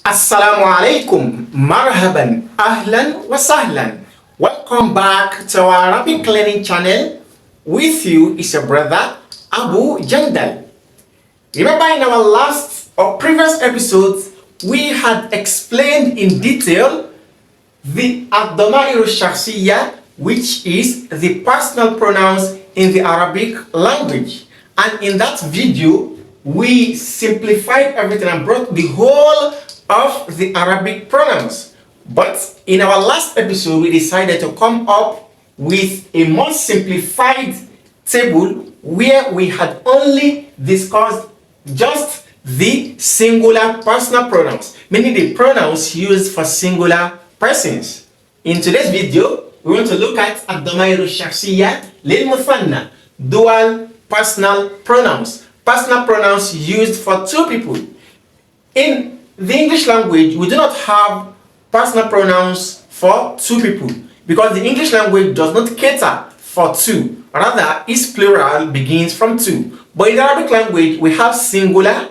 Assalamu alaikum, marhaban, ahlan wa sahlan. Welcome back to our Arabic learning channel. With you is your brother Abu Jandal. Remember in our last or previous episodes, we had explained in detail the ad-dama'ir al-shakhsiyya, which is the personal pronouns in the Arabic language. And in that video, we simplified everything and brought the whole of the Arabic pronouns. But in our last episode, we decided to come up with a more simplified table where we had only discussed just the singular personal pronouns, meaning the pronouns used for singular persons. In today's video, we want to look at ad-dama'ir al-shakhsiyya lil-muthanna, dual personal pronouns used for two people. In the English language, we do not have personal pronouns for two people because the English language does not cater for two. Rather, its plural begins from two. But in the Arabic language, we have singular,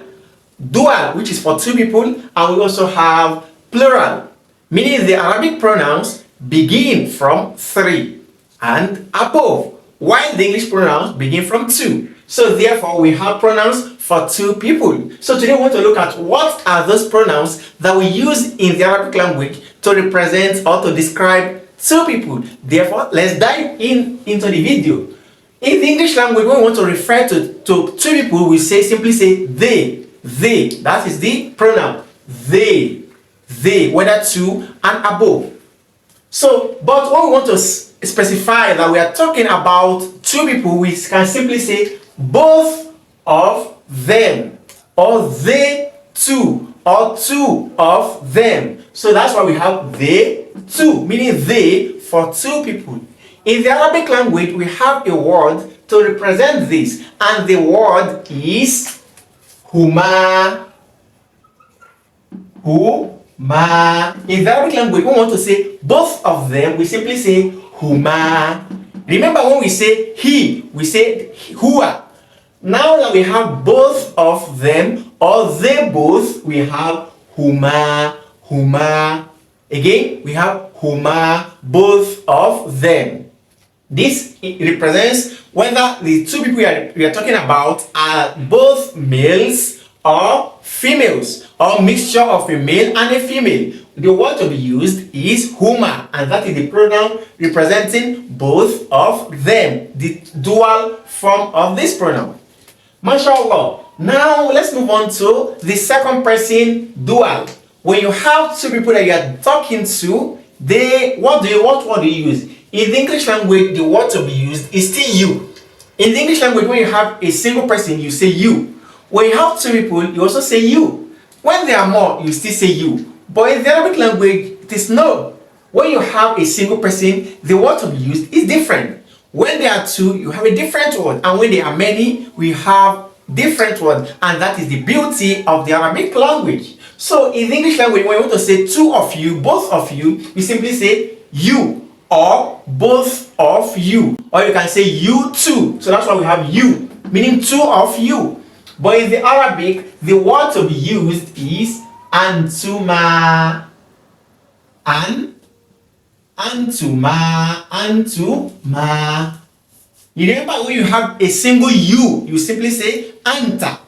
dual, which is for two people, and we also have plural, meaning the Arabic pronouns begin from three and above, while the English pronouns begin from two. So therefore, we have pronouns for two people. So today we want to look at what are those pronouns that we use in the Arabic language to represent or to describe two people. Therefore, let's dive into the video. In the English language, when we want to refer to two people, we simply say they. That is the pronoun. They, whether two and above. So, but when we want to specify that we are talking about two people, we can simply say both of them, or they two, or two of them. So that's why we have they two, meaning they for two people. In the Arabic language, we have a word to represent this, and the word is huma. In the Arabic language, we want to say both of them, we simply say huma. Remember when we say he, we say huwa. Now that we have both of them, or they both, we have huma. Again, we have huma, both of them. This represents whether the two people we are talking about are both males or females, or mixture of a male and a female. The word to be used is huma, and that is the pronoun representing both of them, the dual form of this pronoun. MashaAllah. Now let's move on to the second person dual. When you have two people that you are talking to, what word do you use? In the English language, the word to be used is still you. In the English language, when you have a single person, you say you. When you have two people, you also say you. When there are more, you still say you. But in the Arabic language, it is no. When you have a single person, the word to be used is different. When there are two, you have a different word. And when there are many, we have different words. And that is the beauty of the Arabic language. So in the English language, when you want to say two of you, both of you, we simply say you or both of you. Or you can say you two. So that's why we have you, meaning two of you. But in the Arabic, the word to be used is antuma. Antuma. You remember when you have a single you simply say anta.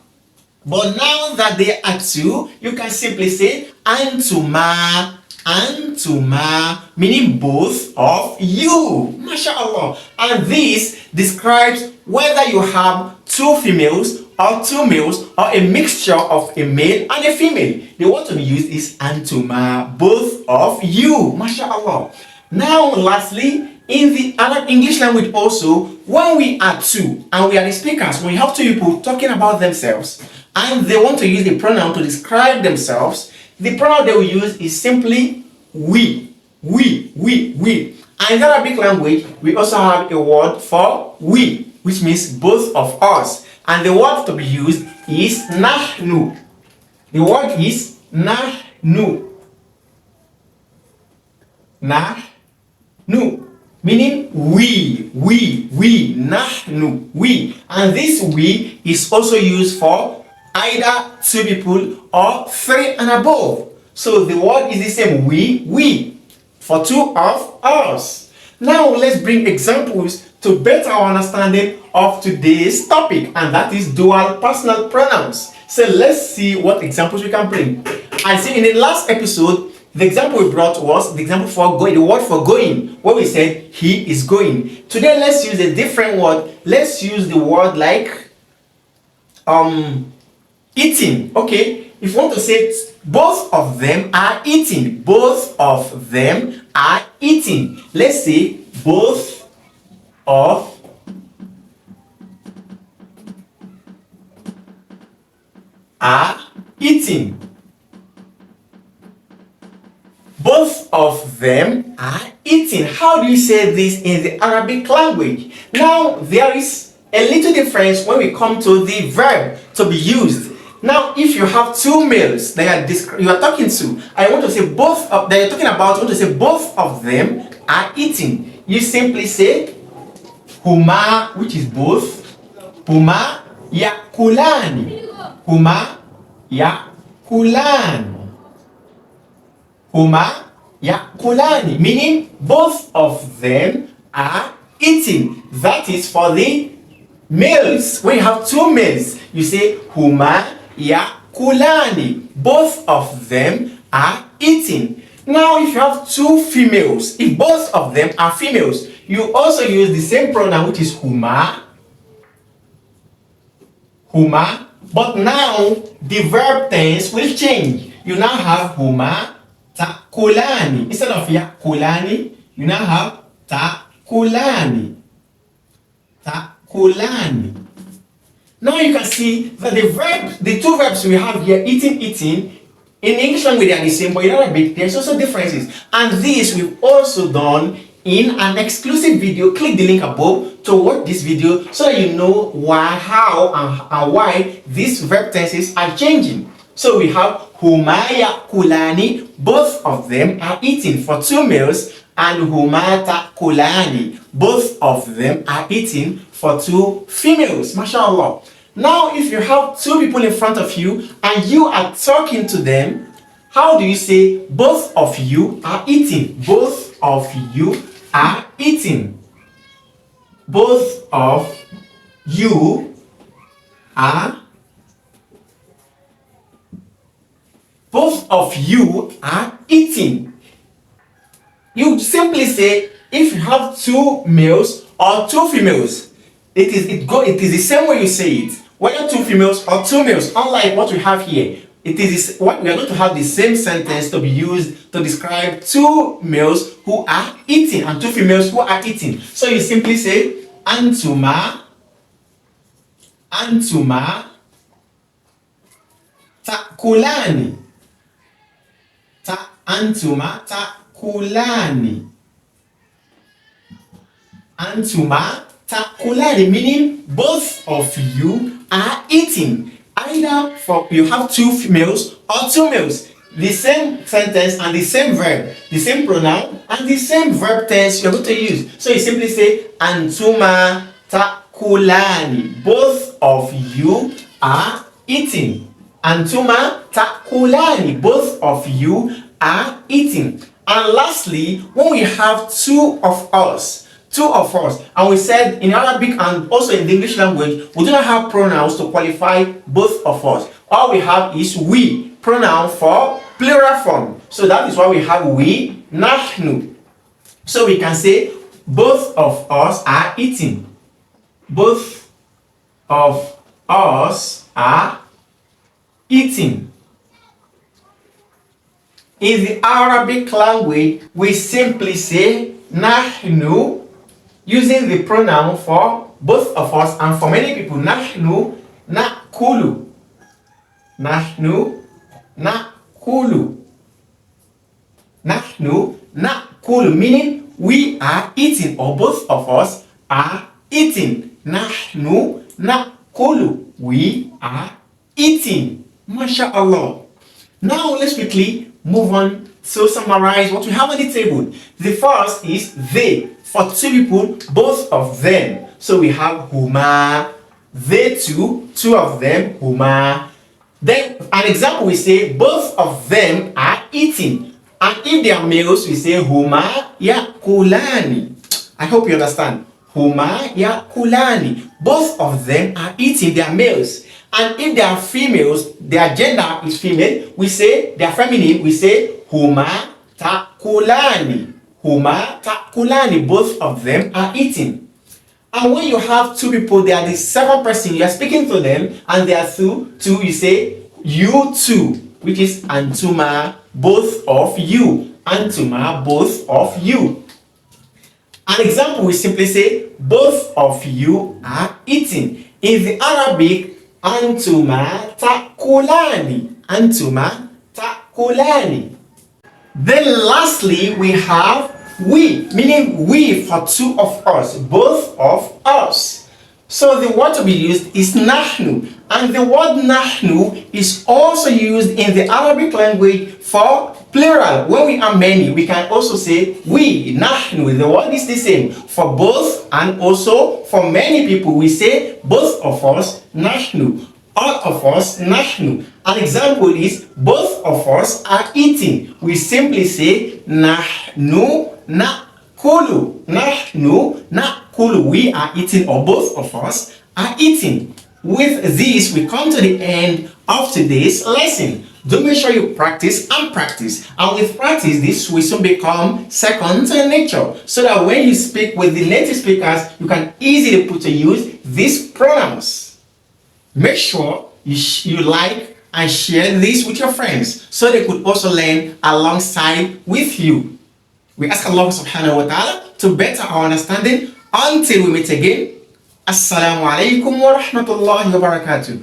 But now that there are two, you can simply say antuma, meaning both of you. MashaAllah. And this describes whether you have two females or two males, or a mixture of a male and a female. The word to be used is antuma, both of you. MashaAllah. Now, lastly, in the English language also, when we are two and we are the speakers, when you have two people talking about themselves and they want to use the pronoun to describe themselves, the pronoun they will use is simply we. And in the Arabic language, we also have a word for we, which means both of us. And the word to be used is nahnu. The word is nahnu. Nahnu, meaning we, nahnu, we. And this we is also used for either two people or three and above. So the word is the same. We. For two of us. Now let's bring examples to better our understanding of today's topic, and that is dual personal pronouns. So let's see what examples we can bring. I see in the last episode, the example we brought was the example for going, the word for going, where we said he is going. Today let's use a different word. Let's use the word like eating. Okay, if you want to say both of them are eating, both of them are eating. Let's say both of are eating. Both of them are eating. How do you say this in the Arabic language? Now there is a little difference when we come to the verb to be used. Now, if you have two males that you are talking to, I want to say both of that you're talking about, I want to say both of them are eating. You simply say huma, which is both. Huma yakulani. Huma yakulani. Huma yakulani, meaning both of them are eating. That is for the males. When you have two males, you say huma yakulani. Both of them are eating. Now, if you have two females, if both of them are females, you also use the same pronoun, which is huma. Huma. But now the verb tense will change. You now have huma takulani. Instead of yakulani, you now have takulani. Takulani. Now you can see that the two verbs we have here, eating, eating, in English language they are the same, but in Arabic there's also differences. And this we've also done in an exclusive video. Click the link above to watch this video so that you know why, how, and why these verb tenses are changing. So we have huma yakulani, both of them are eating for two males, and huma takulani, both of them are eating for two females. MashaAllah. Now, if you have two people in front of you and you are talking to them, how do you say both of you are eating? Both of you are eating. Both of you are both of you are eating. You simply say, if you have two males or two females, it is the same way you say it. Whether two females or two males, unlike what we have here, it is what we are going to have the same sentence to be used to describe two males who are eating and two females who are eating. So you simply say antuma takulani. Antuma takulani. Antuma takulani, meaning both of you are eating. Either for you have two females or two males, the same sentence and the same verb, the same pronoun and the same verb tense you're going to use. So you simply say antuma takulani. Both of you are eating. Antuma takulani. Both of you are eating. And lastly, when we have two of us, and we said in Arabic and also in the English language, we do not have pronouns to qualify both of us. All we have is we, pronoun for plural form. So that is why we have we, nahnu. So we can say both of us are eating. Both of us are eating. In the Arabic language, we simply say nahnu, using the pronoun for both of us, and for many people, nahnu nakulu. Nahnu nakulu. Nahnu nakulu, meaning we are eating, or both of us are eating. Nahnu nakulu. We are eating. MashaAllah. Now let's quickly move on to summarize what we have on the table. The first is they. For two people, both of them. So we have huma, they two of them, huma. Then an example, we say both of them are eating. And if they are males, we say huma yakulani. I hope you understand. Huma yakulani. Both of them are eating, they are males. And if they are females, their gender is female, we say, they are feminine, we say huma takulani. Huma takulani. Both of them are eating. And when you have two people, they are the second person, you are speaking to them, and they are two, you say you two, which is antuma, both of you. Antuma, both of you. An example, we simply say both of you are eating. In the Arabic, antuma takulani. Antuma takulani. Then lastly, we have we, meaning we for two of us, both of us. So the word to be used is nahnu, and the word nahnu is also used in the Arabic language for plural. When we are many, we can also say we, nahnu. The word is the same for both and also for many people. We say both of us, nahnu. All of us, nahnu. An example is both of us are eating. We simply say nahnu nakulu. Nahnu nakulu. We are eating, or both of us are eating. With this, we come to the end of today's lesson. Do make sure you practice and practice. And with practice, this will soon become second nature. So that when you speak with the native speakers, you can easily put to use these pronouns. Make sure you like and share this with your friends so they could also learn alongside with you. We ask Allah subhanahu wa ta'ala to better our understanding. Until we meet again, Assalamu alaikum wa rahmatullahi wa barakatuh.